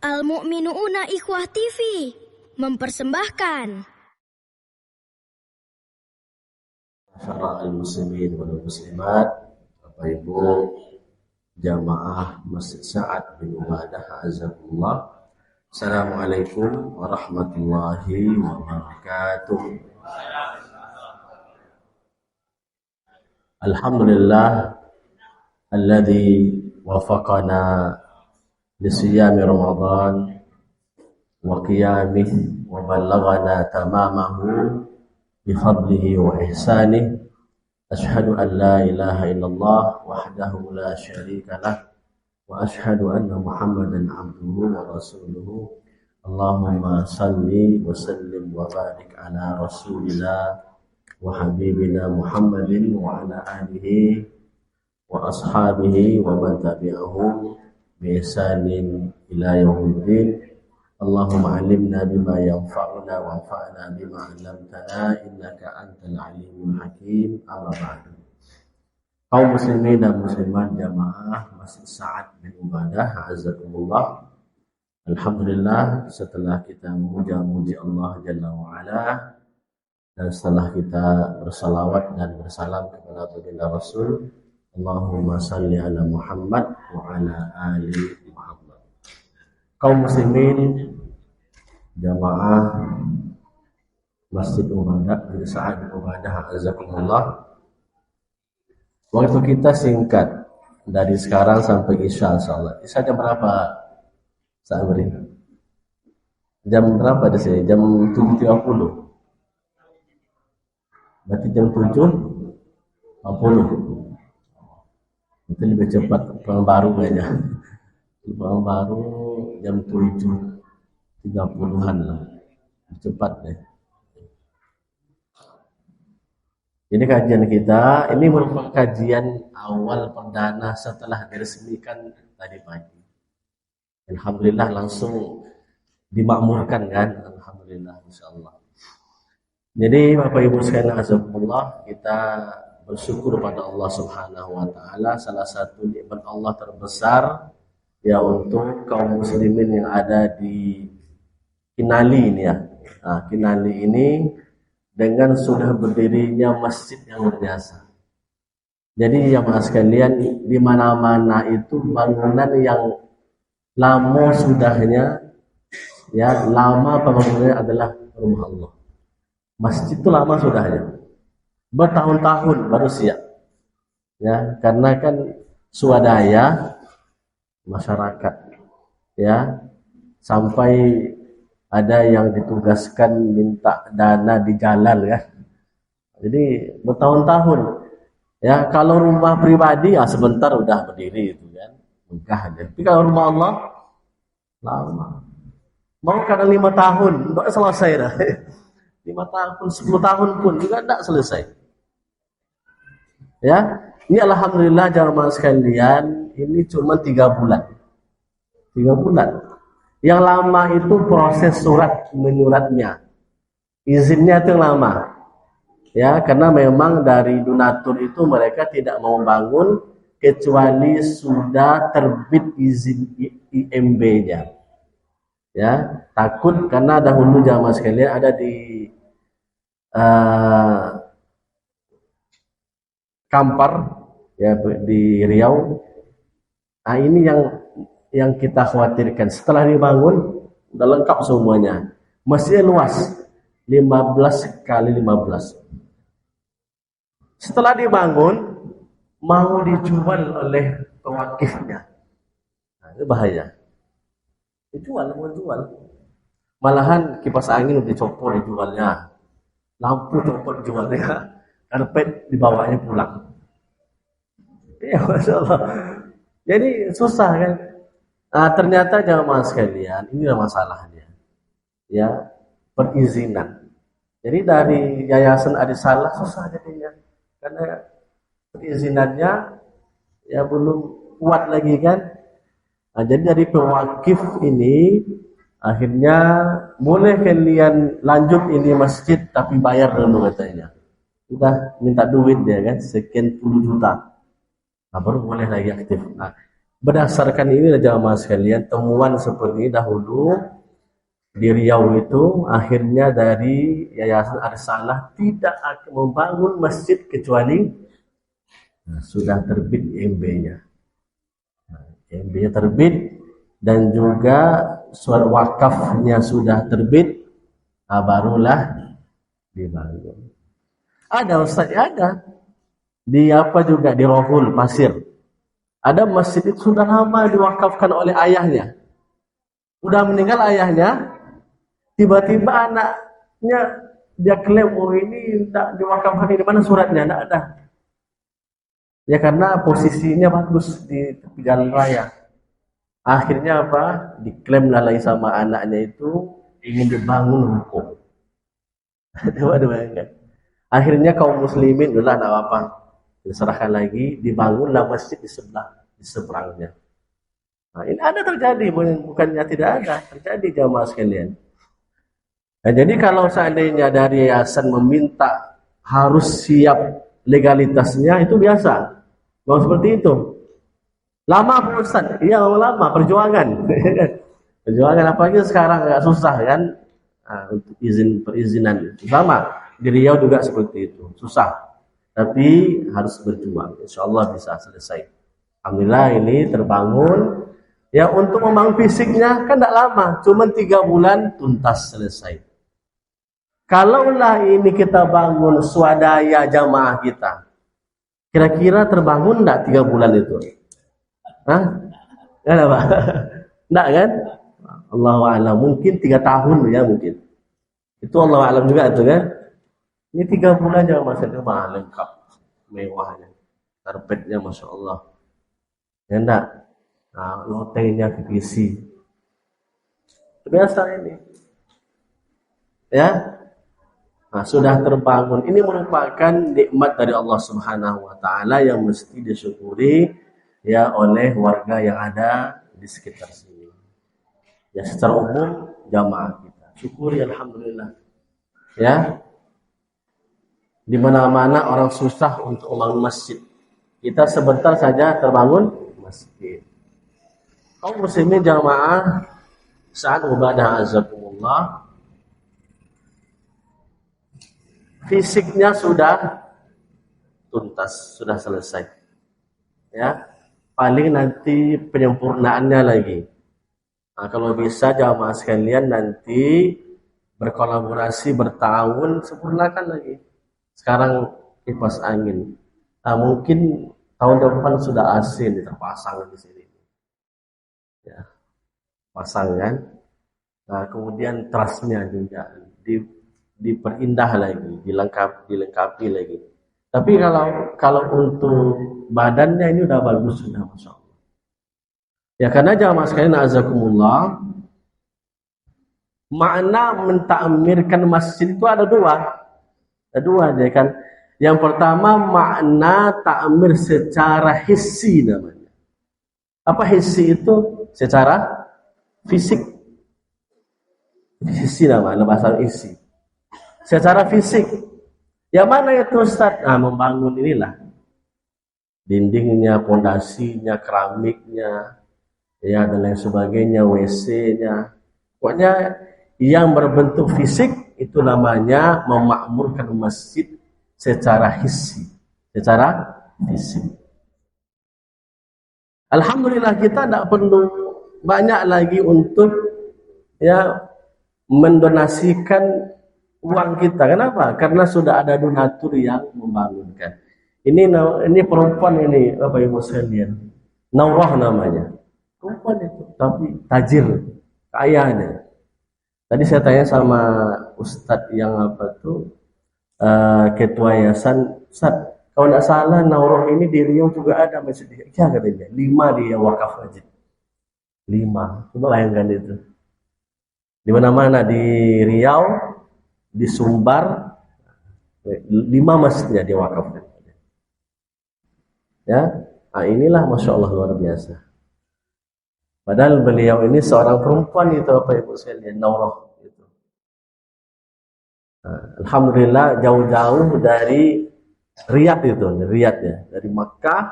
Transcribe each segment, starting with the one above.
Al-Mu'minuuna Ikhwah TV mempersembahkan Masyarakat muslimin wal muslimat, Bapak Ibu jamaah Masjid Sa'ad bin Ubadah azakumullah. Assalamualaikum warahmatullahi wabarakatuh. Alhamdulillah alladzi wafaqana lisiyami Ramadan wa qiyamih wa ballaghana tamamahu bifadlihi wa ihsanih. Asyhadu an la ilaha illallah wahdahu la syarika lah wa asyhadu anna Muhammadan abduhu wa rasuluhu. Allahumma salli wa sallim wa barik ala rasulillah wa habibina Muhammadin wa ala alihi wa ashabihi wa man tabi'ahum bi ihsanin ila yaumiddin. Allahumma alimna bima yanfa'una wanfa'na bima 'allamtana innaka antal alimul hakim. Amma ba'du. Kaum muslimin dan muslimat jamaah Masjid Sa'ad bin Ubadah azakumullah. Alhamdulillah, setelah kita memuja-muji Allah Jalla wa Ala dan setelah kita bersalawat dan bersalam kepada baginda Rasul, Allahumma salli ala Muhammad wa ala ali Muhammad. Kaum muslimin jamaah Masjid Ubadah bin Sa'ad bin Ubadah azakumullah. Waktu kita singkat dari sekarang sampai Isya insyaallah. Isya jam berapa? Saya beri. Jam berapa di sini? Jam 7.30. Berarti jam 7.40. Itu lebih cepat pulang baru aja. Pulang baru jam 7.30-an lah. Cepat deh. Ini kajian kita, ini merupakan kajian awal perdana setelah diresmikan tadi pagi. Alhamdulillah langsung dimakmurkan kan? Alhamdulillah insyaallah. Jadi Bapak Ibu sekalian azakumullah, kita bersyukur pada Allah Subhanahu wa taala. Salah satu nikmat Allah terbesar ya untuk kaum muslimin yang ada di Kinali ini ya. Nah, Kinali ini dengan sudah berdirinya masjid yang luar biasa. Jadi jamaah sekalian, di mana-mana itu bangunan yang lama sudahnya ya, lama pembangunannya adalah rumah Allah. Masjid itu lama sudahnya. Bertahun-tahun baru siap. Ya, karena kan swadaya masyarakat ya, sampai ada yang ditugaskan minta dana di jalan ya. Jadi bertahun-tahun. Ya, kalau rumah pribadi ya sebentar udah berdiri itu kan. Megah aja. Tapi kalau rumah Allah lama. Mau kadang 5 tahun enggak selesai dah. 5 tahun, 10 tahun pun juga enggak selesai. Ya, ini alhamdulillah jamaah sekalian, ini cuma 3 bulan. 3 bulan. Yang lama itu proses surat menyuratnya. Izinnya itu yang lama. Ya, karena memang dari donatur itu mereka tidak mau bangun kecuali sudah terbit izin IMB-nya. Ya, takut karena dahulu jamaah sekalian ada di Kampar ya di Riau. Nah, ini yang kita khawatirkan. Setelah dibangun udah lengkap semuanya. Masjidnya luas 15 kali 15. Setelah dibangun mau dijual oleh pewakifnya. Nah, itu bahaya. Mau jual. Malahan kipas angin dicopot dijualnya. Lampu copot dijualnya. Karpet dibawanya pulang. Ya masyaallah. Jadi susah kan. Nah, ternyata jamaah sekalian, inilah masalahnya. Ya, perizinan. Jadi dari Yayasan Adisalah susah jadinya. Karena perizinannya ya belum kuat lagi kan. Nah, jadi dari pewakif ini akhirnya boleh kalian lanjut ini masjid tapi bayar dulu katanya. Udah minta duit dia kan, sekian puluh juta. Nah, baru boleh lagi aktif. Nah, Berdasarkan ini jamaah sekalian, temuan seperti ini dahulu di Riau itu akhirnya dari Yayasan Arsalah tidak akan membangun masjid kecuali sudah terbit IMB-nya. IMB-nya terbit dan juga surat wakafnya sudah terbit, barulah dibangun. Ada Ustaz, ada. Di apa juga di Rohul Pasir. Ada masjid itu sudah lama diwakafkan oleh ayahnya. Udah meninggal ayahnya, tiba-tiba anaknya dia klaim, oh ini tidak diwakafkan, di mana suratnya? Tidak ada. Ya karena posisinya bagus di tepi jalan raya. Akhirnya apa? Diklaim lagi sama anaknya itu ingin dibangun hukum. Coba bayangkan. Akhirnya kaum muslimin udah tidak apa-apa, diserahkan lagi, dibangunlah masjid di seberangnya. Nah, ini ada terjadi, bukannya tidak ada, terjadi jamaah sekalian. Nah, jadi kalau seandainya dari yayasan meminta harus siap legalitasnya, itu biasa. Mau seperti itu. Lama Pak Ustaz? Iya lama, perjuangan. Perjuangan apalagi sekarang agak susah kan? Untuk perizinan. Sama, di Riau juga seperti itu. Susah. Tapi harus berjuang. Insyaallah bisa selesai. Alhamdulillah ini terbangun. Ya untuk membangun fisiknya kan tidak lama. Cuma 3 bulan tuntas selesai. Kalaulah ini kita bangun swadaya jamaah kita, kira-kira terbangun enggak 3 bulan itu? Hah? Enggak Pak? Enggak kan? Allahu a'lam, mungkin 3 tahun ya mungkin. Itu Allahu a'lam juga itu kan. Ini 3 bulan aja jamaah lengkap mewahnya. Karpetnya Masya Allah. Ya enggak? Nah, lotengnya PVC. Biasa ini. Ya. Nah, sudah terbangun. Ini merupakan nikmat dari Allah Subhanahu wa taala yang mesti disyukuri ya oleh warga yang ada di sekitar sini. Ya secara umum jamaah kita. Syukuri alhamdulillah. Ya. Di mana-mana orang susah untuk membangun masjid. Kita sebentar saja terbangun masjid. Kaum muslimin jamaah saat ibadah azakumullah, fisiknya sudah tuntas, sudah selesai. Ya, paling nanti penyempurnaannya lagi. Nah, kalau bisa jamaah sekalian nanti berkolaborasi bertahun, sempurnakan lagi. Sekarang kipas angin. Nah, mungkin tahun depan sudah AC terpasang di sini. Ya, pasang kan. Nah, kemudian trasnya juga diperindah lagi, dilengkapi lagi. Tapi kalau untuk badannya ini udah bagus sudah Masya Allah. Ya karena jamaah sekalian azakumullah, makna mentakmirkan masjid itu ada dua. Ada dua ya kan. Yang pertama makna takmir secara hissi namanya. Apa hissi itu? Secara fisik. Hissi namanya bahasa isi. Secara fisik. Yang mana itu Ustaz? Nah, membangun inilah. Dindingnya, pondasinya, keramiknya, ya dan lain sebagainya, WC-nya. Pokoknya yang berbentuk fisik itu namanya memakmurkan masjid secara hissi, secara fisik. Alhamdulillah kita tidak perlu banyak lagi untuk ya mendonasikan uang kita. Kenapa? Karena sudah ada donatur yang membangunkan. Ini perempuan ini Bapak Ibu sekalian. Naurah namanya. Perempuan itu, tapi tajir, kaya dia. Tadi saya tanya sama Ustadz yang apa tuh ketua yayasan, Ustadz, kalau tidak salah Naurah ini di Riau juga ada masjid. Ya katanya, 5 dia wakaf masjid. 5. Coba bayangkan itu. Di mana-mana di Riau, di Sumbar, 5 masjidnya dia wakafkan. Ya, nah inilah Masya Allah luar biasa. Padahal beliau ini seorang perempuan itu apa Ibu sekalian, Naurah itu. Nah, alhamdulillah jauh-jauh dari Riyadh itu, Riyadh ya, dari Makkah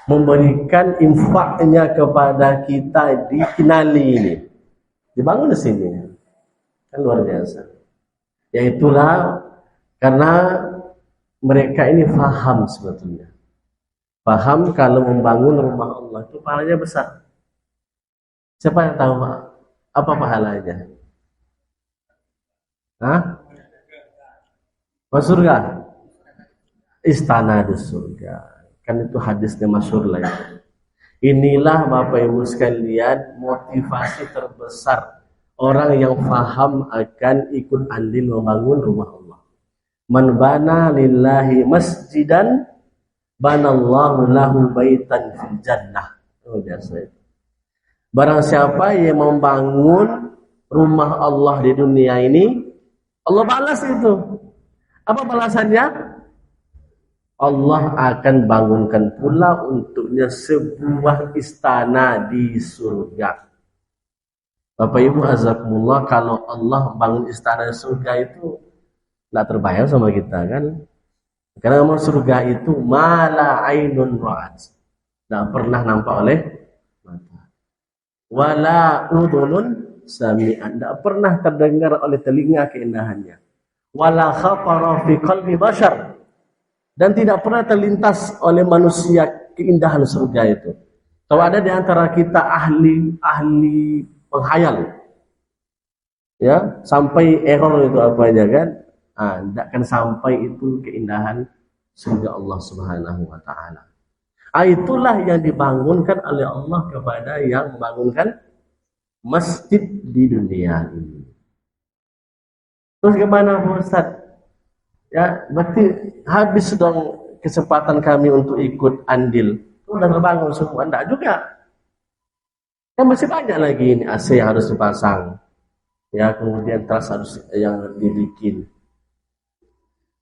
memberikan infaknya kepada kita di Kinali ini. Dibangun di sini. Kan luar biasa. Yaitulah karena mereka ini faham sebetulnya. Faham kalau membangun rumah Allah itu pahalanya besar. Siapa yang tahu apa pahalanya? Hah? Masuk surga? Istana di surga. Kan itu hadisnya masyhur lah itu. Inilah Bapak Ibu sekalian motivasi terbesar orang yang faham akan ikut andil membangun rumah Allah. Man bana lillahi masjidan banallahu lahu baitan fil jannah. Oh, biasa itu. Barang siapa yang membangun rumah Allah di dunia ini, Allah balas itu. Apa balasannya? Allah akan bangunkan pula untuknya sebuah istana di surga. Bapak Ibu azakumullah, kalau Allah bangun istana di surga itu tidak terbayang sama kita kan? Karena memang surga itu mala ainun ra'at, tidak pernah nampak oleh mata. Wala udhunun sami'an, tidak pernah terdengar oleh telinga keindahannya. Wala khatara fi qalbi bashar, dan tidak pernah terlintas oleh manusia keindahan surga itu. Kalau ada di antara kita ahli penghayal, ya sampai error itu apa aja kan, tidak akan sampai itu keindahan surga Allah Subhanahu wa taala. Itulah yang dibangunkan oleh Allah kepada yang membangunkan masjid di dunia ini. Terus kemana Pak Ustaz? Ya, berarti habis dong kesempatan kami untuk ikut andil. Sudah terbangun semua? Enggak juga. Kan masih banyak lagi ini AC yang harus dipasang. Ya, kemudian teras harus yang dibikin.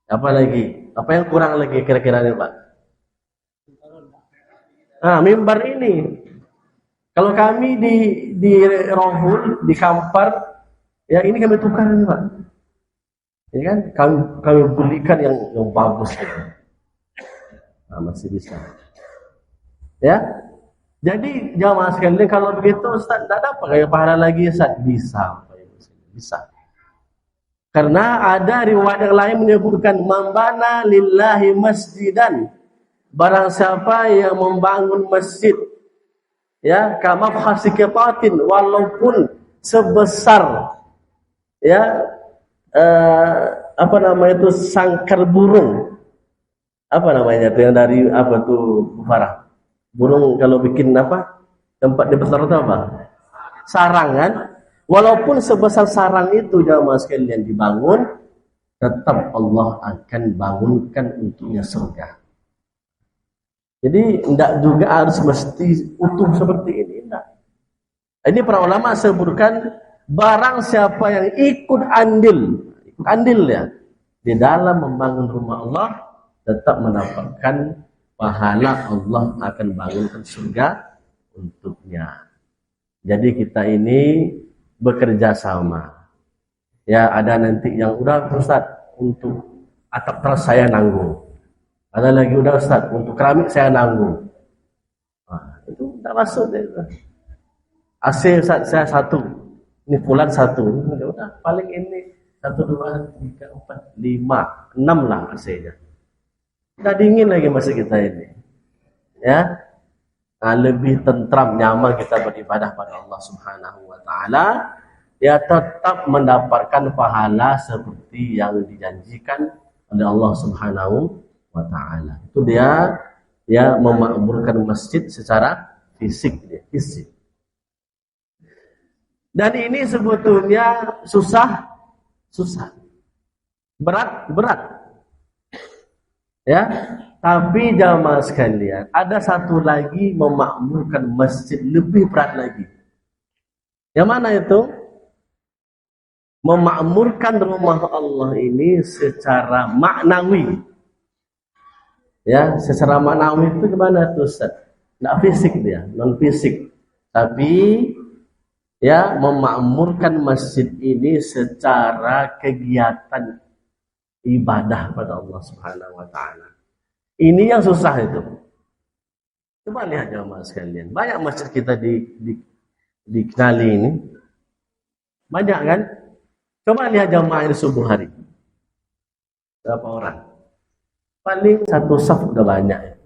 Apa lagi? Apa yang kurang lagi kira-kira nih Pak? Mimbar ini. Kalau kami di Rohul, di Kampar, ya ini kami tukar nih Pak. Ya kan, kami belikan yang bagus gitu. Masih bisa. Ya, jadi jamaah sekalian, kalau begitu Ustaz tidak dapat kayak pahala lagi Ustaz? Bisa. Karena ada riwayat yang lain menyebutkan mambana lillahi masjidan, barang siapa yang membangun masjid, ya kama fasikepatin, walaupun sebesar ya apa namanya itu sangkar burung, apa namanya itu yang dari apa tuh Farah, burung kalau bikin apa tempat di besar itu apa, sarang kan, walaupun sebesar sarang itu jamaah sekalian dibangun, tetap Allah akan bangunkan untuknya surga. Jadi tidak juga harus mesti utuh seperti ini, tidak. Ini para ulama sebutkan barang siapa yang ikut andil ya di dalam membangun rumah Allah, tetap mendapatkan pahala, Allah akan bangunkan surga untuknya. Jadi kita ini bekerja sama. Ya, ada nanti yang udah Ustaz untuk atap teras saya nanggung. Ada lagi udah Ustaz untuk keramik saya nanggung. Itu tidak masuk itu. AC Ustaz saya satu. Ini fulan satu, udah paling ini 1, 2, 3, 4, 5, 6 lah AC-nya. Udah dingin lagi masih kita ini, ya. Lebih tentram, nyaman kita beribadah pada Allah Subhanahu wa taala, ya tetap mendapatkan pahala seperti yang dijanjikan oleh Allah Subhanahu wa taala. Itu dia ya memakmurkan masjid secara fisik. Dan ini sebetulnya susah, berat, ya. Tapi jamaah sekalian, ada satu lagi memakmurkan masjid lebih berat lagi. Yang mana itu? Memakmurkan rumah Allah ini secara maknawi. Ya, secara maknawi itu gimana tuh Ustaz? Nggak fisik dia, non fisik. Tapi ya memakmurkan masjid ini secara kegiatan ibadah pada Allah Subhanahu wa taala. Ini yang susah itu. Coba lihat jamaah sekalian. Banyak masjid kita dikenali ini. Banyak kan? Coba lihat jamaah ini subuh hari. Berapa orang? Paling satu saf udah banyak.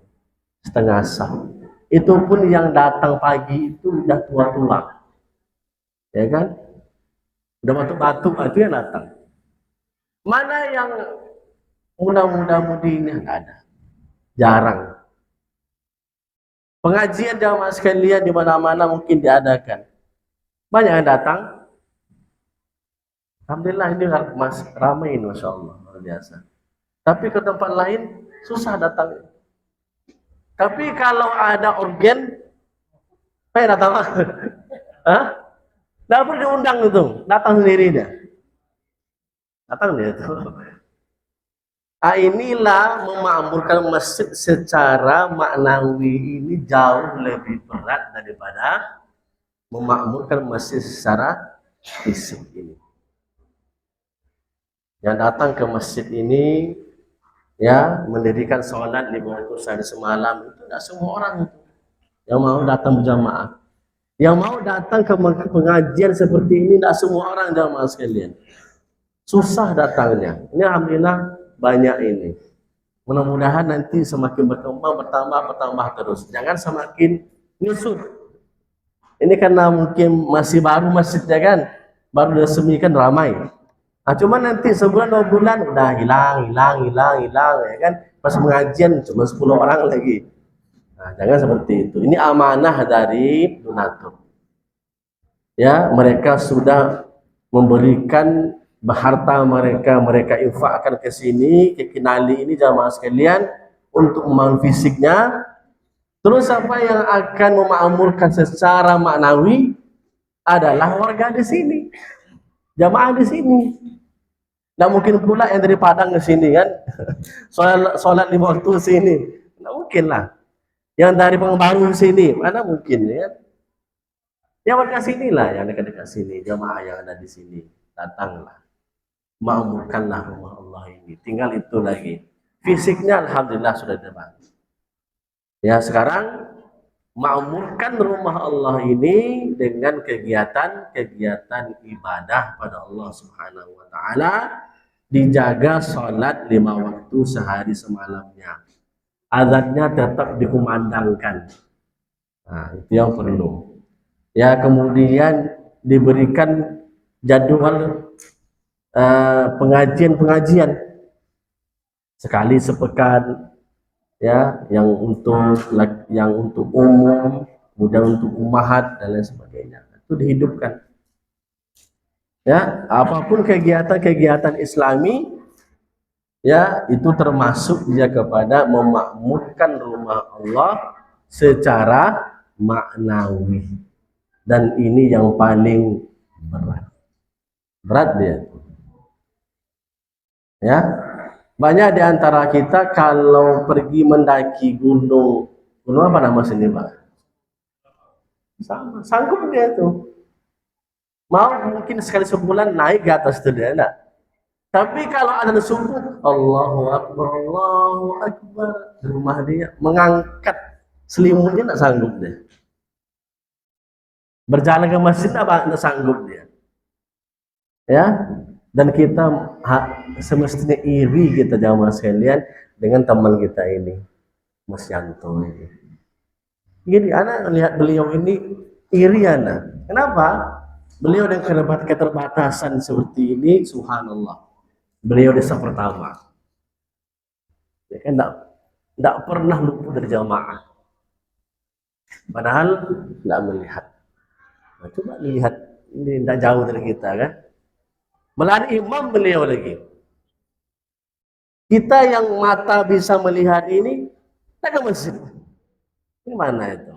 Setengah saf. Itu pun yang datang pagi itu udah tua-tua. Ya kan? Udah batuk-batuk itu yang datang. Mana yang muda-muda mudinya? Nggak ada. Jarang. Pengajian jamaah sekalian di mana-mana mungkin diadakan. Banyak yang datang. Alhamdulillah ini ramai ini, Masya Allah, luar biasa. Tapi ke tempat lain susah datang. Tapi kalau ada organ, saya datang. Hah? Nggak perlu diundang itu, datang sendiri dia. Datang dia itu. Inilah memakmurkan masjid secara maknawi ini jauh lebih berat daripada memakmurkan masjid secara fisik ini. Yang datang ke masjid ini, ya, mendirikan sholat 5 waktu sehari semalam, itu tidak semua orang yang mau datang berjamaah. Yang mau datang ke pengajian seperti ini tidak semua orang jamaah sekalian. Susah datangnya. Ini alhamdulillah banyak ini. Mudah-mudahan nanti semakin berkembang, bertambah terus. Jangan semakin nyusut. Ini karena mungkin masih baru masjidnya kan, baru diresmikan ramai. Nah, cuma nanti sebulan 2 bulan udah hilang ya kan. Pas pengajian cuma 10 orang lagi. Nah, jangan seperti itu. Ini amanah dari donatur. Ya, mereka sudah memberikan harta mereka infakkan ke sini, ke Kinali ini jamaah sekalian untuk membangun fisiknya. Terus apa yang akan memakmurkan secara maknawi adalah warga di sini. Jamaah di sini. Nggak mungkin pula yang dari Padang ke sini kan, sholat 5 waktu sini, nggak mungkin lah. Yang dari Pekanbaru sini, mana mungkin ya? Ya warga sini lah, yang dekat-dekat sini, jamaah yang ada di sini, datanglah, makmurkanlah rumah Allah ini. Tinggal itu lagi. Fisiknya alhamdulillah sudah dibangun. Ya sekarang makmurkan rumah Allah ini dengan kegiatan ibadah pada Allah Subhanahu wa taala, dijaga sholat 5 waktu sehari semalamnya. Azannya tetap dikumandangkan. Nah, itu yang perlu. Ya, kemudian diberikan jadwal pengajian sekali sepekan. Ya, yang untuk umum, kemudian untuk umahat dan lain sebagainya, itu dihidupkan. Ya, apapun kegiatan Islami, ya itu termasuk dia kepada memakmurkan rumah Allah secara maknawi, dan ini yang paling berat dia. Ya. Banyak di antara kita kalau pergi mendaki gunung apa nama sini Pak? Sama, sanggup dia tuh. Mau mungkin sekali sebulan naik ke atas itu dia enggak. Tapi kalau ada subuh, Allahu Akbar, di rumah dia mengangkat selimutnya enggak sanggup dia. Berjalan ke masjid enggak sanggup dia. Ya. Dan kita semestinya iri kita jamaah sekalian dengan teman kita ini, Mas Yanto ini. Jadi anak lihat beliau ini iri anak. Kenapa? Beliau dengan keterbatasan seperti ini, subhanallah. Beliau desa pertama. Ya kan enggak pernah luput dari jamaah. Padahal enggak melihat. Nah, coba lihat, ini enggak jauh dari kita kan? Melalui imam beliau lagi. Kita yang mata bisa melihat ini, kita ke masjid. Ini mana itu?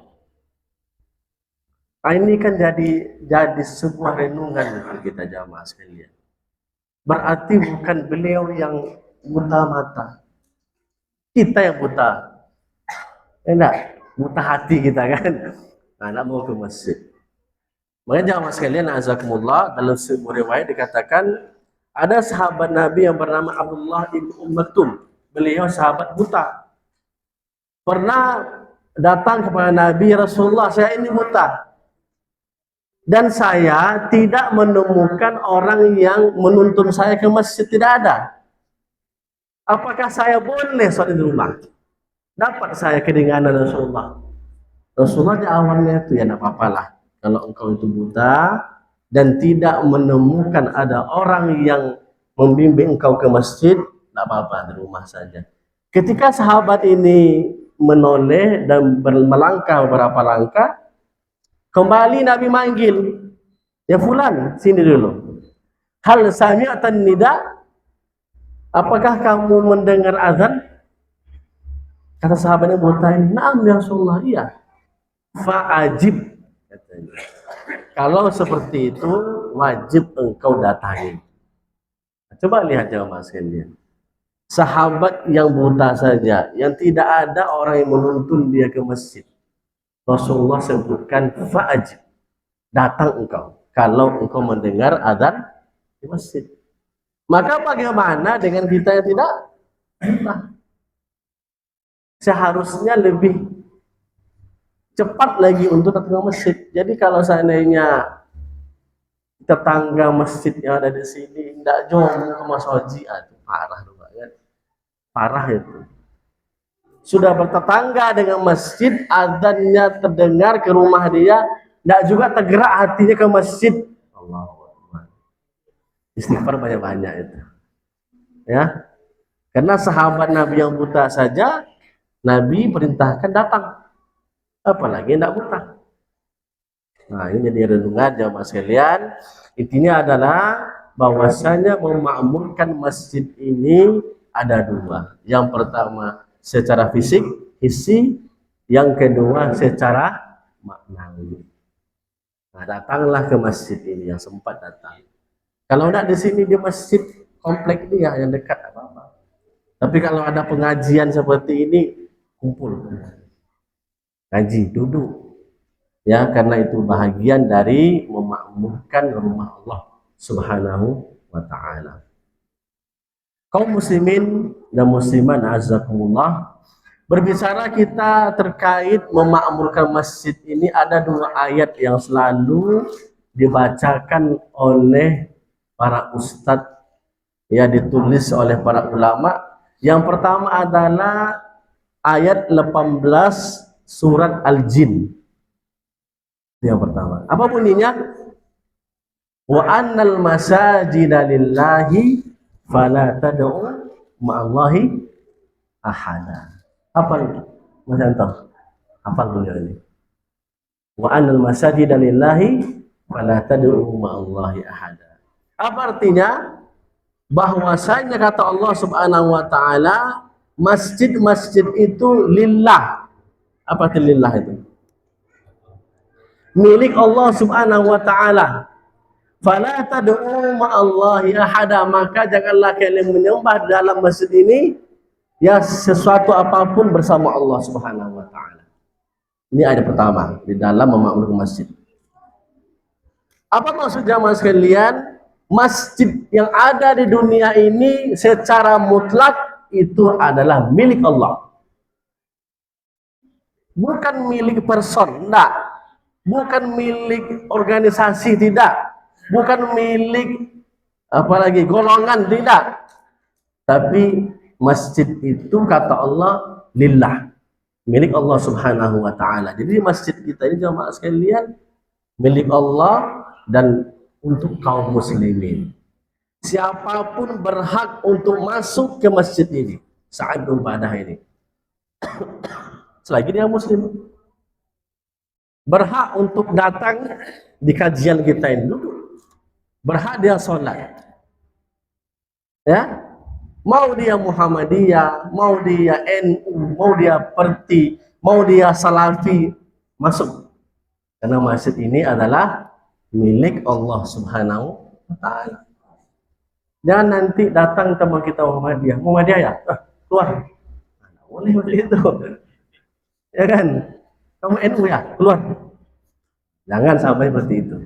Nah, ini kan jadi sebuah renungan untuk kita jamaah sekalian. Berarti bukan beliau yang buta mata, kita yang buta. Enggak, buta hati kita kan. Nah, enggak mau ke masjid. Makanya jamaah sekalian, azakumullah, dalam sebuah riwayat dikatakan ada sahabat Nabi yang bernama Abdullah bin Maktum. Beliau sahabat buta. Pernah datang kepada Nabi, Rasulullah, saya ini buta. Dan saya tidak menemukan orang yang menuntun saya ke masjid, tidak ada. Apakah saya boleh sholat di rumah? Dapat saya kedengaran Rasulullah. Rasulullah di awalnya itu, ya tidak apa-apa lah. Kalau engkau itu buta dan tidak menemukan ada orang yang membimbing engkau ke masjid, tidak apa-apa, di rumah saja. Ketika sahabat ini menoleh dan melangkah beberapa langkah, kembali Nabi manggil, ya fulan, sini dulu. Hal sami'atan nida? Apakah kamu mendengar azan? Kata sahabat yang buta ini, na'am ya Rasulullah, iya. Fa'ajib, katanya. Kalau seperti itu, wajib engkau datangi. Coba lihat jamaah sekalian. Sahabat yang buta saja, yang tidak ada orang yang menuntun dia ke masjid, Rasulullah sebutkan fa'ajib, datang engkau kalau engkau mendengar azan di masjid. Maka bagaimana dengan kita yang tidak buta? Seharusnya lebih cepat lagi untuk datang ke masjid. Jadi kalau seandainya tetangga masjid yang ada di sini tidak jauh ke Mas Haji, aduh, parah banget, parah itu. Sudah bertetangga dengan masjid, azannya terdengar ke rumah dia, tidak juga tergerak hatinya ke masjid. Allahu Akbar. Istighfar banyak-banyak itu. Ya. Karena sahabat Nabi yang buta saja Nabi perintahkan datang. Apalagi tidak buta. Nah, ini jadi renungan jamaah sekalian. Intinya adalah bahwasanya memakmurkan masjid ini ada dua. Yang pertama secara fisik, hissi. Yang kedua secara maknawi. Nah, datanglah ke masjid ini yang sempat datang. Kalau tidak di sini di masjid komplek dia yang dekat apa-apa. Tapi kalau ada pengajian seperti ini, kumpul. Ngaji, duduk. Ya, karena itu bahagian dari memakmurkan rumah Allah Subhanahu wa ta'ala. Kaum muslimin dan musliman azakumullah, berbicara kita terkait memakmurkan masjid ini, ada dua ayat yang selalu dibacakan oleh para ustadz, ya, ditulis oleh para ulama. Yang pertama adalah ayat 18 surat Al-Jin. Yang pertama. Apa bunyinya? Wa annal masajida lillahi fala tad'u ma'allahi ahada. Apa itu? Mas Anto? Apa bunyinya ini? Wa annal masajida lillahi fala tad'u ma'allahi ahada. Apa artinya? Bahwasanya kata Allah Subhanahu wa taala, masjid-masjid itu lillah. Apa itu lillah itu? Milik Allah Subhanahu wa taala. Fala tad'u ma'allahi ahada, maka janganlah kalian menyembah dalam masjid ini ya sesuatu apapun bersama Allah Subhanahu wa taala. Ini ayat pertama di dalam memakmurkan masjid. Apa maksudnya mas sekalian? Masjid yang ada di dunia ini secara mutlak itu adalah milik Allah. Bukan milik person, enggak. Bukan milik organisasi, tidak. Bukan milik apalagi golongan, tidak. Tapi masjid itu kata Allah lillah, milik Allah Subhanahu wa taala. Jadi masjid kita ini jamaah sekalian milik Allah dan untuk kaum muslimin. Siapapun berhak untuk masuk ke masjid ini saat beribadah ini. Selagi dia muslim, berhak untuk datang di kajian kita ini dulu. Berhak dia sholat. Ya, mau dia Muhammadiyah, mau dia NU, mau dia Perti, mau dia Salafi, masuk. Karena masjid ini adalah milik Allah Subhanahu wa taala. Jangan nanti datang teman kita Muhammadiyah ya, keluar. Nah, boleh begitu. Ya kan? Kamu NU ya, keluar. Jangan sampai seperti itu.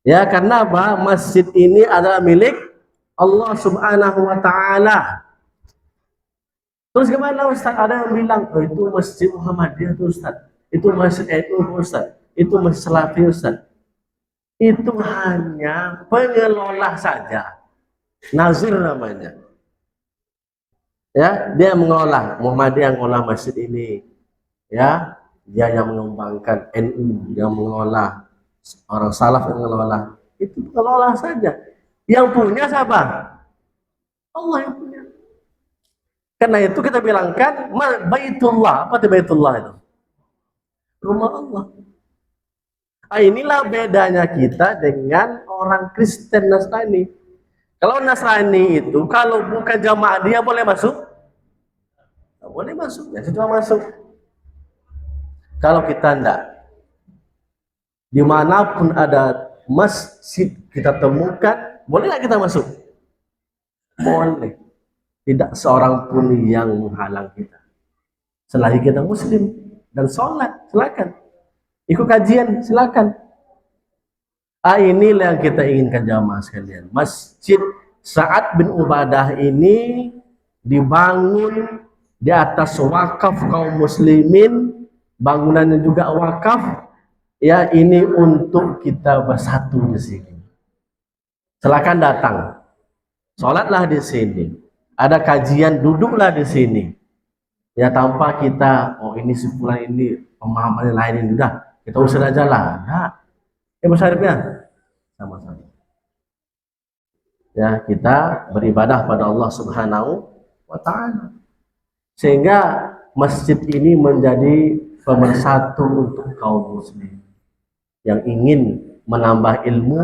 Ya, karena apa? Masjid ini adalah milik Allah Subhanahu wa taala. Terus gimana Ustaz? Ada yang bilang, oh, itu masjid Muhammadiyah tuh Ustaz. Itu masjid NU Ustaz. Itu masjid Salafi Ustaz. Itu hanya pengelola saja. Nazir namanya. Ya, dia mengolah, Muhammadiyah yang mengolah masjid ini. Ya, dia yang mengembangkan NU, yang mengolah, orang salaf yang mengelola. Itu pengelola saja. Yang punya siapa? Allah yang punya. Karena itu kita bilangkan Baitullah. Apa itu Baitullah itu? Rumah Allah. Nah, inilah bedanya kita dengan orang Kristen Nasrani. Kalau Nasrani itu, kalau bukan jamaah dia boleh masuk? Tidak boleh masuk, ya cuma masuk. Kalau kita enggak, dimanapun ada masjid kita temukan, boleh nggak kita masuk? Boleh. Tidak seorang pun yang menghalang kita. Selagi kita Muslim dan sholat, silakan. Ikut kajian, silakan. Inilah yang kita inginkan jamaah sekalian. Masjid Sa'ad bin Ubadah ini dibangun di atas wakaf kaum muslimin, bangunannya juga wakaf. Ya, ini untuk kita bersatu di sini. Silakan datang. Sholatlah di sini. Ada kajian, duduklah di sini. Ya, tanpa kita, oh ini sepulang ini pemahaman lain ini, udah kita usir aja lah. Nah, masyarakat sama-sama. Ya, kita beribadah pada Allah Subhanahu wa Ta'ala. Sehingga masjid ini menjadi pemersatu untuk kaum muslim yang ingin menambah ilmu,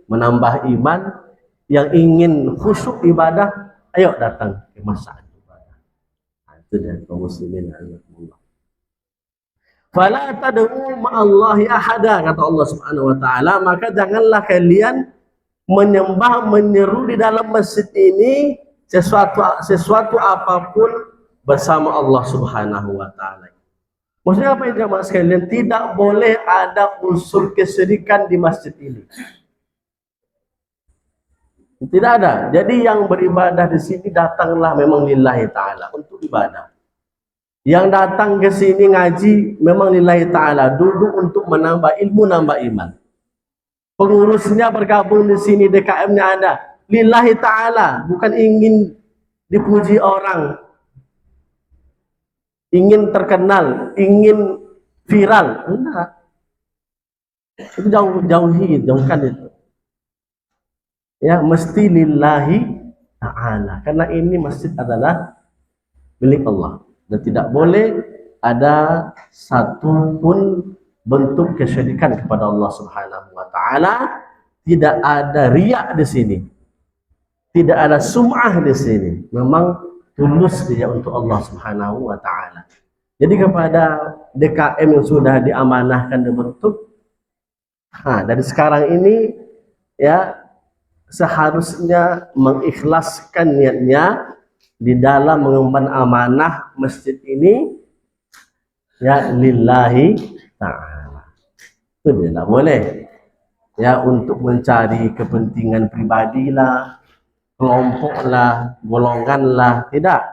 menambah iman, yang ingin khusyuk ibadah, ayo datang ke masjid ibadah. Itu dia kaum muslimin. Fala tad'u ma'allahi ahada, kata Allah Subhanahu wa Ta'ala, maka janganlah kalian menyembah, menyeru di dalam masjid ini sesuatu apapun bersama Allah Subhanahu wa Ta'ala. Maksudnya apa ya jemaah sekalian? Tidak boleh ada unsur kesyirikan di masjid ini. Tidak ada. Jadi yang beribadah di sini datanglah memang lillahi ta'ala, untuk ibadah. Yang datang ke sini ngaji memang lillahi ta'ala, duduk untuk menambah ilmu, nambah iman. Pengurusnya bergabung di sini, DKM-nya ada lillahi ta'ala, bukan ingin dipuji orang, ingin terkenal, ingin viral. Enggak. Itu jauhkan itu. Ya, mesti lillahi ta'ala, karena ini masjid adalah milik Allah dan tidak boleh ada satu pun bentuk kesyirikan kepada Allah Subhanahu wa Ta'ala. Tidak ada riya di sini, tidak ada sum'ah di sini. Memang tulus dia untuk Allah Subhanahu wa Ta'ala. Jadi kepada DKM yang sudah diamanahkan dibentuk, dari sekarang ini ya seharusnya mengikhlaskan niatnya di dalam mengemban amanah masjid ini, ya lillahi ta'ala. Itu tidak boleh ya untuk mencari kepentingan pribadi lah, kelompok lah, golongan lah, tidak.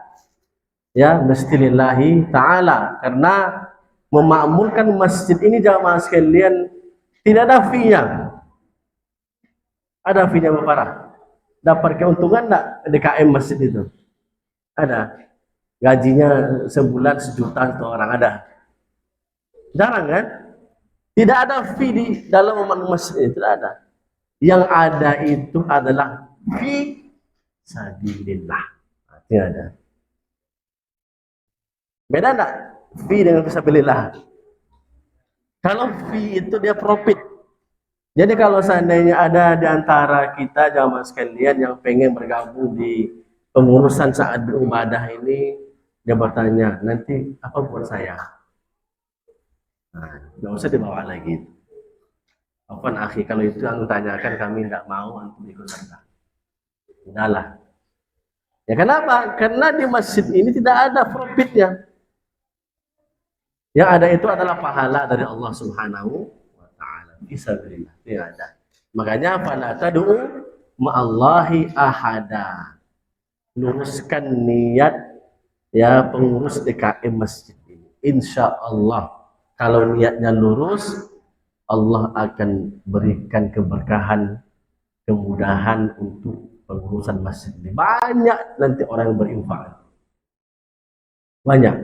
Ya, mesti lillahi ta'ala, karena memakmurkan masjid ini jamaah sekalian tidak ada fee-nya. Ada fee-nya berapa? Dapat keuntungan enggak DKM masjid itu? Ada. Gajinya sebulan 1 juta untuk orang, ada. Jarang kan? Tidak ada fee di dalam masjid, tidak ada. Yang ada itu adalah fee sabilillah. Tidak ada. Beda enggak fee dengan fisabilillah? Kalau fee itu dia profit. Jadi kalau seandainya ada di antara kita jamaah sekalian yang pengen bergabung di pengurusan Sa'ad bin Ubadah ini, dia bertanya, nanti apa buat saya? Nah, nggak usah dibawa lagi. Apa akhi, kalau itu yang tanyakan kami tidak mau untuk ikut serta. Udahlah. Ya kenapa? Karena di masjid ini tidak ada profitnya. Yang ada itu adalah pahala dari Allah Subhanahu wa Ta'ala. Fisabilillah. Tidak ada. Makanya fala tad'u ma'allahi ahada. Luruskan niat ya pengurus DKM masjid ini. Insya Allah kalau niatnya lurus, Allah akan berikan keberkahan, kemudahan untuk pengurusan masjid ini. Banyak nanti orang yang berinfak. Banyak.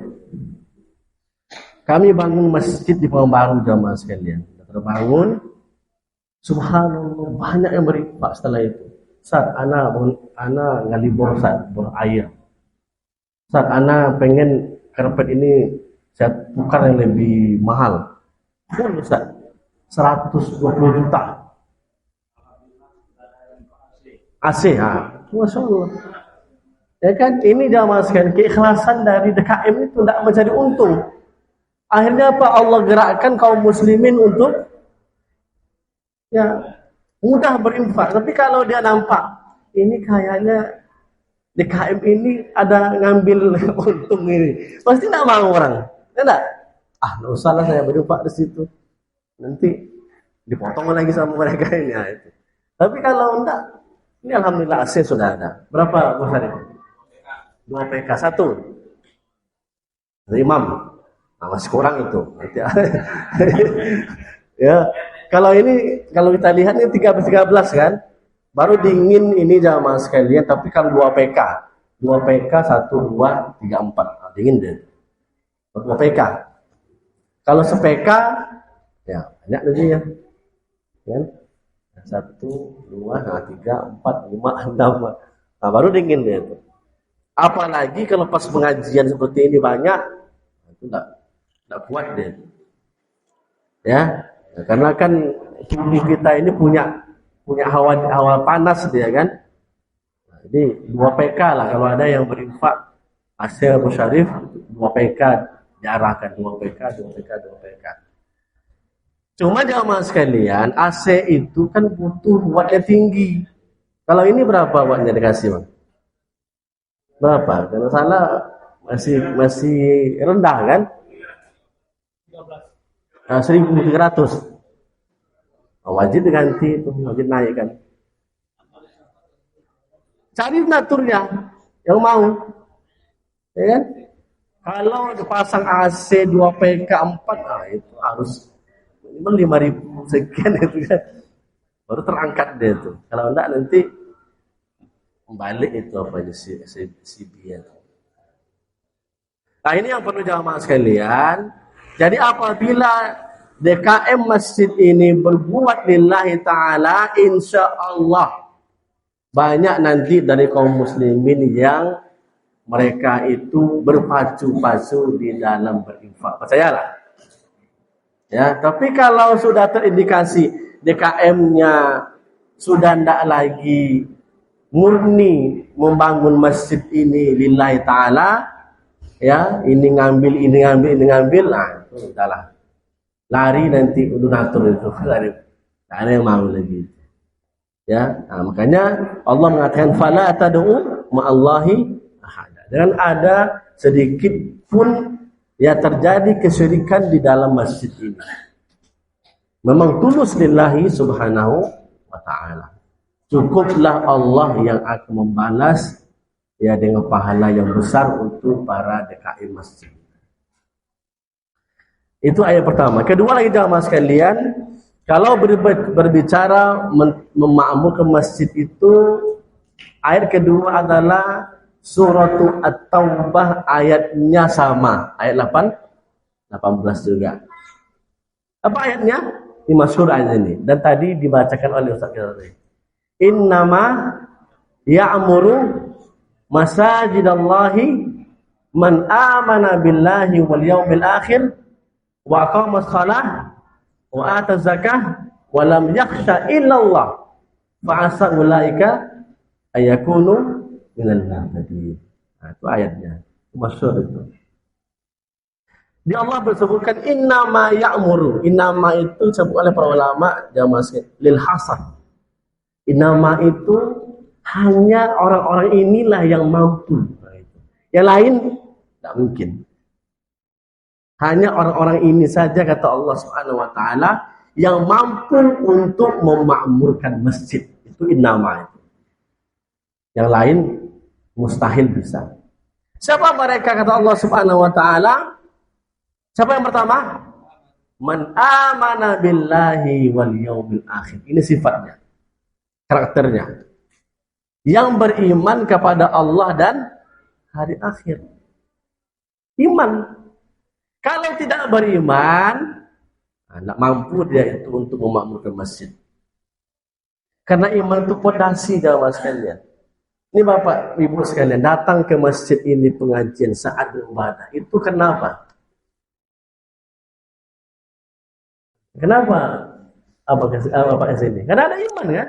Kami bangun masjid di Pekanbaru jamaah sekalian. Terbangun, subhanallah banyak yang berinfak setelah itu. Saat ana ngalibor saat berair. Saat ana pengen karpet ini saya tukar yang lebih mahal. Kan Ustaz? 120 juta. AC, Masya Allah. Ya kan, ini jamaah sekalian, keikhlasan dari DKM itu tidak mencari untung. Akhirnya apa? Allah gerakkan kaum muslimin untuk ya mudah berinfak. Tapi kalau dia nampak ini kayaknya DKM ini ada ngambil untung ini, pasti tidak mau orang. Tidak? Nggak usah lah saya berinfak di situ. Nanti dipotong lagi sama mereka ini. Ya, itu. Tapi kalau enggak, ini alhamdulillah AC sudah ada. Berapa besar itu? 2 PK 1. Imam. Masih kurang itu. Ya. Kalau kita lihat ini 13 kan. Baru dingin ini jamaah sekalian, tapi kalau 2 PK. 2 PK 1 2 3 4. Dingin deh. 2 PK. Kalau se-PK ya banyak lagi ya. Kan? 1 2 3 4 5 6. Nah, baru dingin deh itu. Apalagi kalau pas pengajian seperti ini banyak, itu enggak kuat deh. Ya, karena kan tubuh kita ini punya hawa panas dia kan. Nah, jadi 2 PK lah kalau ada yang berinfak hasil musyarif 2 PK diarahkan 2 PK. Cuma jamaah sekalian, AC itu kan butuh wattnya tinggi. Kalau ini berapa wattnya dikasih, Bang? Berapa? Kalau salah masih rendah kan? 1300. Wajib diganti itu, wajib naik kan. Cari naturnya yang mau. Ya kan? Kalau dipasang AC 2 PK 4, itu harus minimal 5.000 sekian itu kan. Baru terangkat deh itu. Kalau enggak nanti balik itu apa aja si biaya. Nah, ini yang perlu jamaah sekalian. Jadi apabila DKM masjid ini berbuat lillahi ta'ala, insya Allah banyak nanti dari kaum muslimin yang mereka itu berpacu-pacu di dalam berinfak. Percayalah. Ya, tapi kalau sudah terindikasi DKM-nya sudah tidak lagi murni membangun masjid ini lillahi ta'ala, ya, ini ngambil, nah itu udahlah. Lari nanti donatur itu, lari. Tak ada yang mau lagi. Ya, nah, makanya Allah mengatakan fala tad'u ma'allahi ahada. Jangan ada sedikit pun ya terjadi kesyirikan di dalam masjid ini. Memang tulus lillahi subhanahu wa ta'ala. Cukuplah Allah yang akan membalas ya dengan pahala yang besar untuk para DKI masjid. Itu ayat pertama. Kedua lagi jamaah sekalian, kalau berbicara memakmurkan masjid itu, ayat kedua adalah surat At-Taubah, ayatnya sama, ayat 18 juga. Apa ayatnya? Ini masyhur ayat ini dan tadi dibacakan oleh Ustaz kita tadi. Innama ya'muru masajidallahi man amana billahi wal yawmil akhir wa aqama shalah wa ata zakah wa lam yakhsha illallah fa asa ulaika ayakunu minal muhtadin. Nah, itu ayatnya. Masyhur itu. Di Allah bersebutkan innama ya'muru. Innama itu disebut oleh para ulama jamaah lil hasad. Innama itu hanya orang-orang inilah yang mampu. Yang lain tidak mungkin. Hanya orang-orang ini saja kata Allah Subhanahu wa taala yang mampu untuk memakmurkan masjid. Itu innama itu. Yang lain mustahil bisa. Siapa mereka kata Allah Subhanahu wa taala? Siapa yang pertama? Man amana billahi wal yaumil akhir. Ini sifatnya. Karakternya. Yang beriman kepada Allah dan hari akhir. Iman. Kalau tidak beriman, tidak mampu dia itu untuk memakmurkan masjid. Karena iman itu fondasi jamaah sekalian. Ini Bapak Ibu sekalian, datang ke masjid ini pengajian saat beribadah. Itu kenapa? Kenapa? Apa kesini? Karena ada iman kan?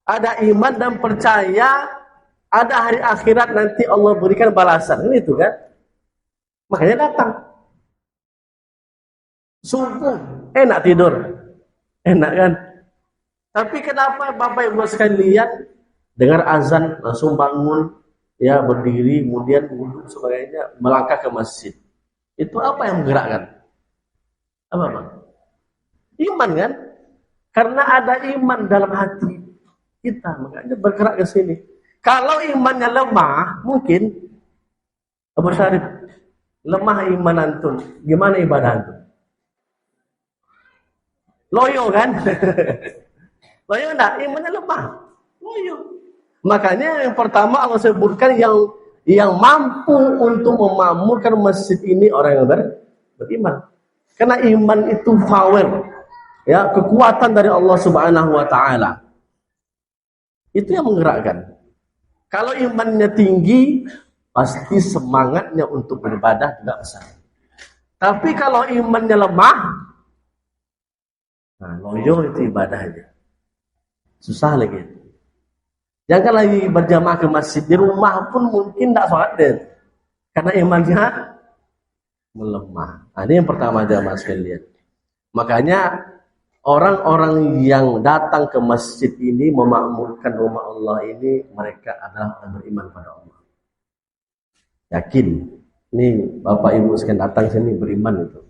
Ada iman dan percaya ada hari akhirat nanti Allah berikan balasan. Ini itu kan? Makanya datang. Subuh, enak tidur. Enak kan? Tapi kenapa Bapak Ibu sekalian dengar azan langsung bangun, ya berdiri, kemudian wudhu sebagainya, melangkah ke masjid. Itu apa yang menggerakkan? Apa Bang? Iman kan? Karena ada iman dalam hati kita, makanya bergerak ke sini. Kalau imannya lemah, mungkin Abu Syarif, lemah iman antum, gimana ibadah antum? Loyo kan? Loyo enggak? Imannya lemah. Loyo. Makanya yang pertama Allah sebutkan yang mampu untuk memakmurkan masjid ini orang yang beriman. Karena iman itu power, ya, kekuatan dari Allah Subhanahu wa taala. Itu yang menggerakkan. Kalau imannya tinggi, pasti semangatnya untuk beribadah juga besar. Tapi kalau imannya lemah, nah loyo itu ibadahnya. Susah lagi. Jangan lagi berjamaah ke masjid, di rumah pun mungkin tidak sholat deh. Karena imannya melemah. Nah, ini yang pertama jamaah sekalian. Makanya orang-orang yang datang ke masjid ini memakmurkan rumah Allah ini, mereka adalah orang beriman pada Allah. Yakin. Ini Bapak Ibu sekalian datang sini beriman itu.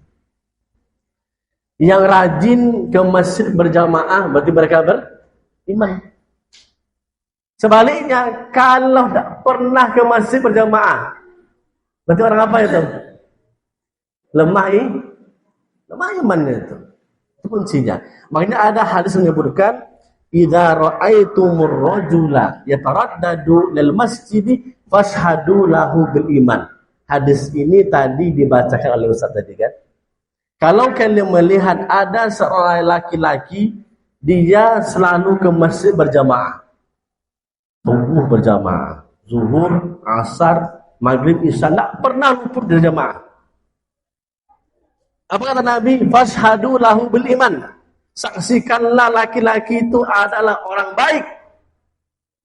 Yang rajin ke masjid berjamaah berarti mereka beriman. Sebaliknya, kalau tidak pernah ke masjid berjamaah, berarti orang apa itu? Lemah imannya itu. Itu kuncinya. Makanya ada hadis menyebutkan, "Idza ra'aitumur rajula yataraddadu lil masjid fashhadu lahu bil iman." Hadis ini tadi dibacakan oleh Ustaz tadi kan. Kalau kalian melihat ada seorang laki-laki, dia selalu ke masjid berjamaah. Subuh berjamaah, zuhur, asar, maghrib, isya, tidak pernah luput dari jamaah. Apa kata Nabi? Fashhadu lahu bil iman. Saksikanlah laki-laki itu adalah orang baik.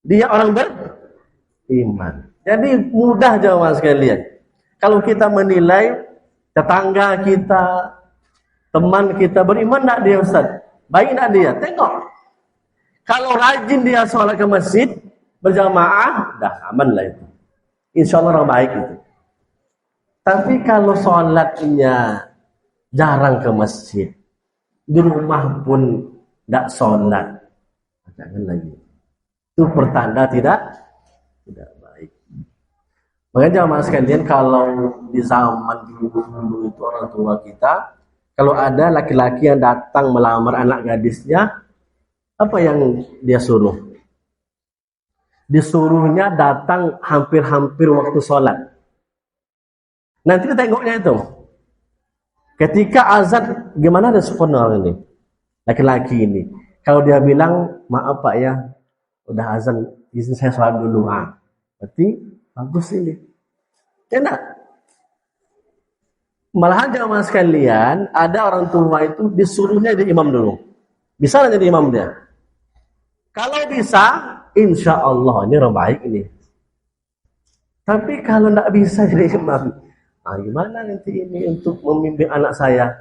Dia orang beriman. Jadi mudah jamaah sekalian. Kalau kita menilai tetangga kita, teman kita beriman tidak dia Ustaz? Baik tidak dia? Tengok. Kalau rajin dia sholat ke masjid berjamaah, dah aman lah itu. Insya Allah orang baik itu. Tapi kalau sholatnya jarang ke masjid, di rumah pun tidak sholat, jangan lagi. Itu pertanda tidak baik. Makanya jamaah sekalian, kalau di zaman dulu itu orang tua kita, kalau ada laki-laki yang datang melamar anak gadisnya, apa yang dia suruh? Disuruhnya datang hampir-hampir waktu sholat. Nanti kita tengoknya itu. Ketika azan, gimana respon orang ini? Laki-laki ini. Kalau dia bilang, maaf Pak ya, udah azan, izin saya sholat dulu. Berarti bagus ini. Enak. Malahan jamaah sekalian, ada orang tua itu disuruhnya jadi imam dulu. Bisa nggak jadi imam dia? Kalau bisa, insya Allah ini orang baik ini. Tapi kalau tidak bisa jadi imam, gimana nanti ini untuk memimpin anak saya?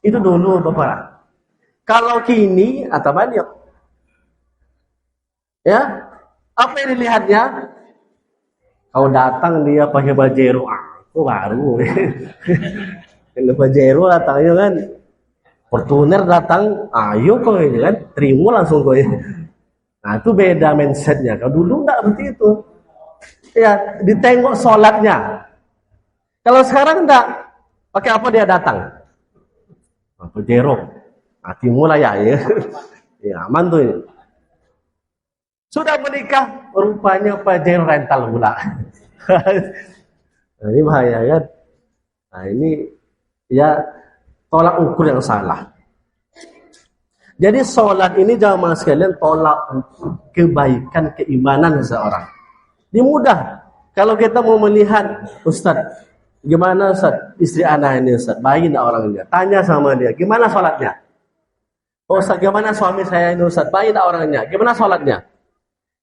Itu dulu Bapak. Kalau kini atau banyak, ya apa yang dilihatnya? Kalau datang dia pakai baju aku baru. Kalau baju datangnya kan, Fortuner datang, ayo kok ini kan, terima langsung kok. Nah itu beda mindsetnya. Kalau dulu enggak seperti itu. Ya, ditengok sholatnya. Kalau sekarang enggak, pakai apa dia datang? Pajero. Hati mulai ya. Ya, aman tuh. Sudah menikah, rupanya Pajero rental pula. Nah, ini bahaya kan? Nah, ini ya tolak ukur yang salah. Jadi sholat ini jamaah sekalian tolak kebaikan keimanan seseorang. Ini mudah. Kalau kita mau melihat, Ustaz, gimana Ustaz? Istri anak ini Ustaz, baik enggak orangnya? Tanya sama dia, gimana sholatnya? Oh, Ustaz, gimana suami saya ini Ustaz? Baik enggak orangnya? Gimana sholatnya?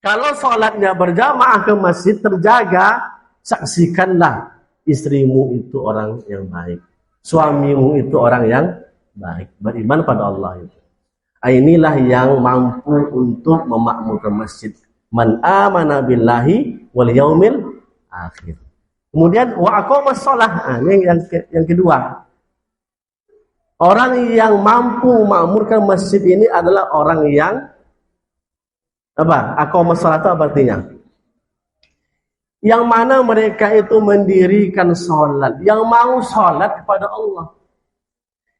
Kalau sholatnya berjamaah ke masjid terjaga, saksikanlah istrimu itu orang yang baik. Suamimu itu orang yang baik. Beriman pada Allah itu. Inilah yang mampu untuk memakmurkan masjid. Man amana billahi wal yaumil akhir. Kemudian wa aqamas shalah. Ini yang kedua. Orang yang mampu memakmurkan masjid ini adalah orang yang apa? Aqamas shalah itu apa artinya? Yang mana mereka itu mendirikan sholat, yang mau sholat kepada Allah.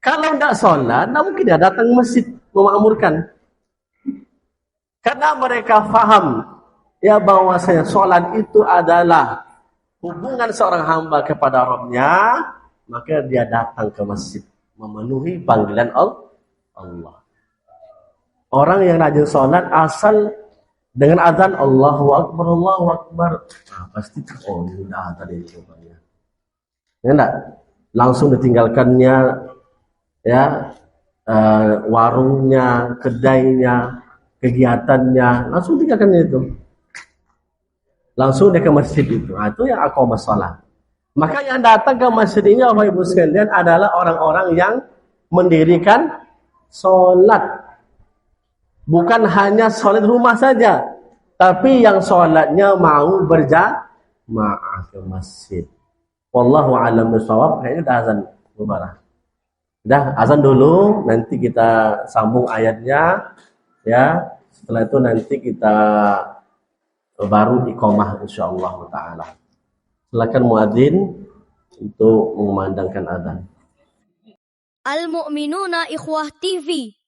Kalau tidak sholat, tidak mungkin dia datang ke masjid memakmurkan. Karena mereka faham ya bahwasanya sholat itu adalah hubungan seorang hamba kepada Rabb-Nya, maka dia datang ke masjid memenuhi panggilan Allah. Orang yang rajin sholat asal dengan azan Allahu Akbar, Allahu Akbar, nah, pasti udah tadi rupanya. Ya enggak? Langsung ditinggalkannya ya warungnya, kedainya, kegiatannya, langsung tinggalkan itu. Langsung dia ke masjid itu. Nah, itu yang aqamah shalah. Maka yang datang ke masjid ini Bapak Ibu sekalian adalah orang-orang yang mendirikan sholat. Bukan hanya sholat rumah saja, tapi yang sholatnya mau berjamaah ke masjid. Wallahu a'lam bishawab. Kayaknya udah azan mubarak. Udah azan dulu, nanti kita sambung ayatnya, ya. Setelah itu nanti kita baru iqamah insyaallah taala. Silakan muadzin untuk mengumandangkan azan. Al Mu'minuna Ikhwah TV.